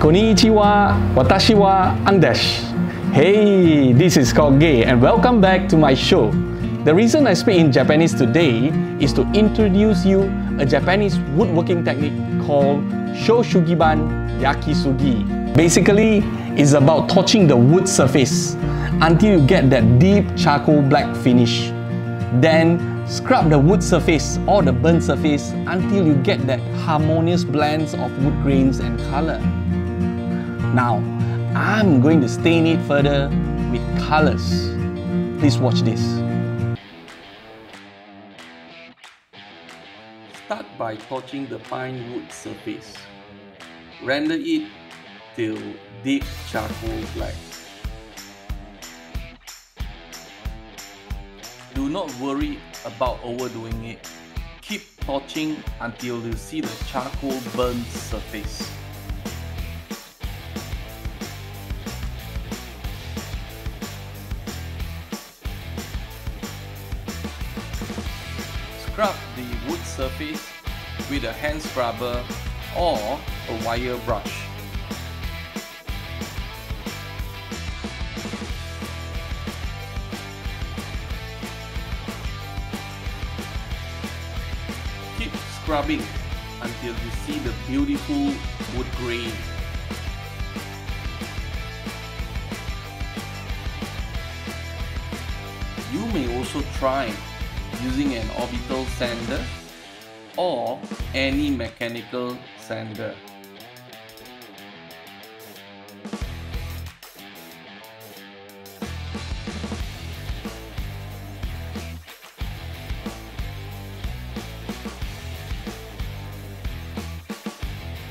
Konnichiwa, watashi wa Angdesh. Hey, this is called Gay and welcome back to my show. The reason I speak in Japanese today is to introduce you a Japanese woodworking technique called Shou Sugi Ban Yakisugi. Basically, it's about torching the wood surface until you get that deep charcoal black finish. Then scrub the wood surface or the burnt surface until you get that harmonious blends of wood grains and color. Now, I'm going to stain it further with colors. Please watch this. Start by torching the pine wood surface. Render it till deep charcoal black. Do not worry about overdoing it. Keep torching until you see the charcoal burnt surface. Scrub the wood surface with a hand scrubber or a wire brush. Keep scrubbing until you see the beautiful wood grain. You may also try using an orbital sander or any mechanical sander.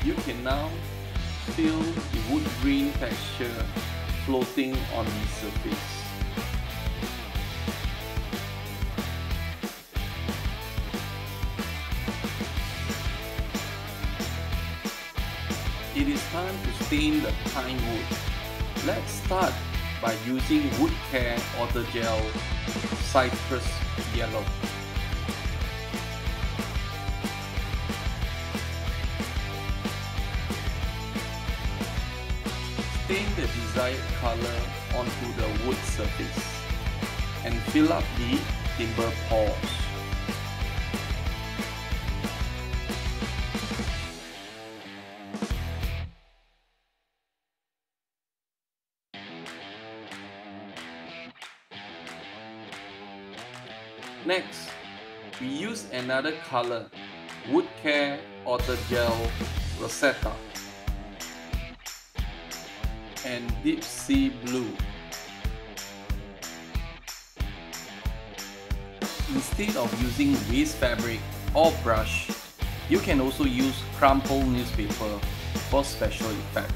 You can now feel the wood grain texture floating on the surface. It is time to stain the pine wood. Let's start by using wood care auto gel cypress yellow. Stain the desired color onto the wood surface and fill up the timber pores. Next, we use another color, Wood Care Auto Gel Rosetta and Deep Sea Blue. Instead of using waste fabric or brush, you can also use crumpled newspaper for special effect.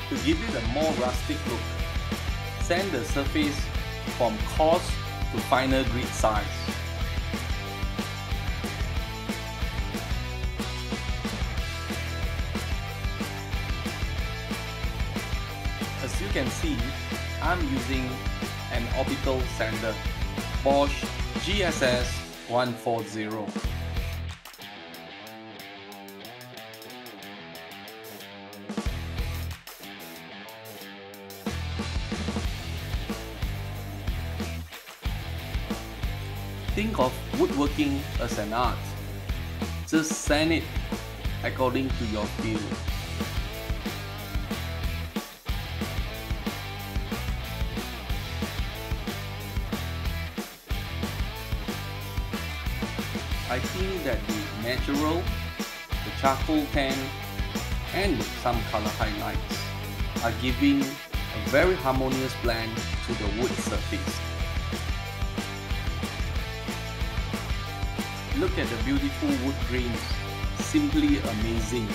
To give it a more rustic look, sand the surface from coarse to finer grit size. As you can see, I'm using an orbital sander, BOSCH GSS 140. Think of woodworking as an art. Just sand it according to your feel. I think that the natural, the charcoal tan, and some color highlights are giving a very harmonious blend to the wood surface. Look at the beautiful wood grains, simply amazing.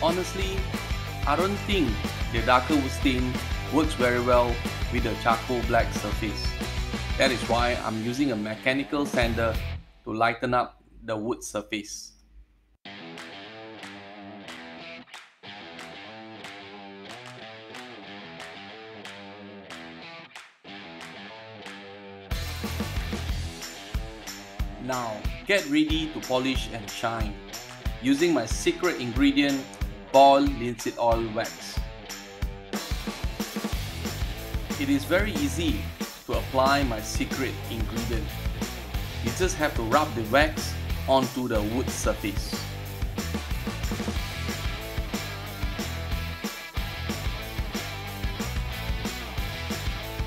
Honestly, I don't think the darker wood stain works very well with the charcoal black surface. That is why I'm using a mechanical sander to lighten up the wood surface. Now, get ready to polish and shine using my secret ingredient, boiled linseed oil wax. It is very easy to apply my secret ingredient. You just have to rub the wax onto the wood surface.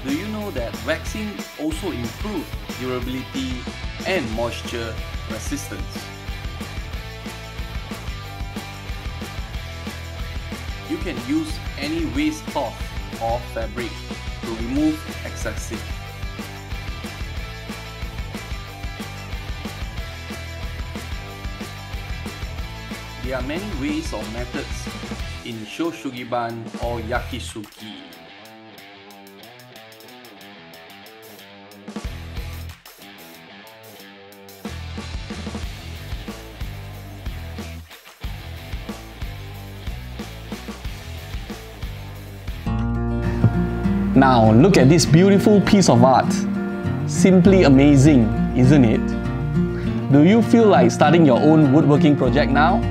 Do you know that waxing also improves durability and moisture resistance? You can use any waste cloth or fabric to remove excessive. There are many ways or methods in Shou Sugi Ban or Yakisugi. Now look at this beautiful piece of art. Simply amazing, isn't it? Do you feel like starting your own woodworking project now?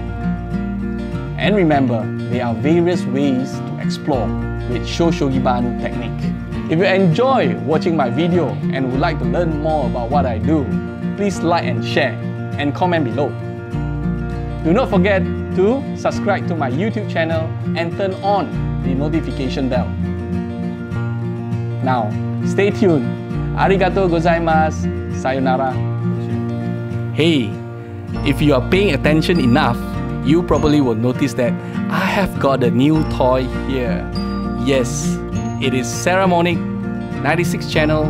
And remember, there are various ways to explore with Shou Sugi Ban technique. If you enjoy watching my video and would like to learn more about what I do, please like and share and comment below. Do not forget to subscribe to my YouTube channel and turn on the notification bell. Now, stay tuned. Arigatou gozaimasu. Sayonara. Hey, if you are paying attention enough, you probably will notice that I have got a new toy here. Yes, it is Ceremonic 96 channel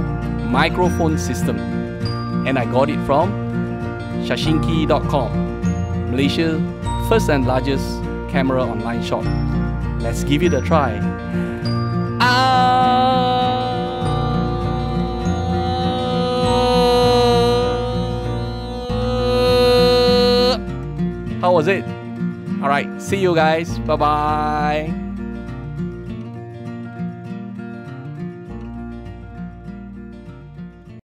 microphone system. And I got it from Shashinki.com, Malaysia's first and largest camera online shop. Let's give it a try. How was it? Alright, see you guys. Bye bye.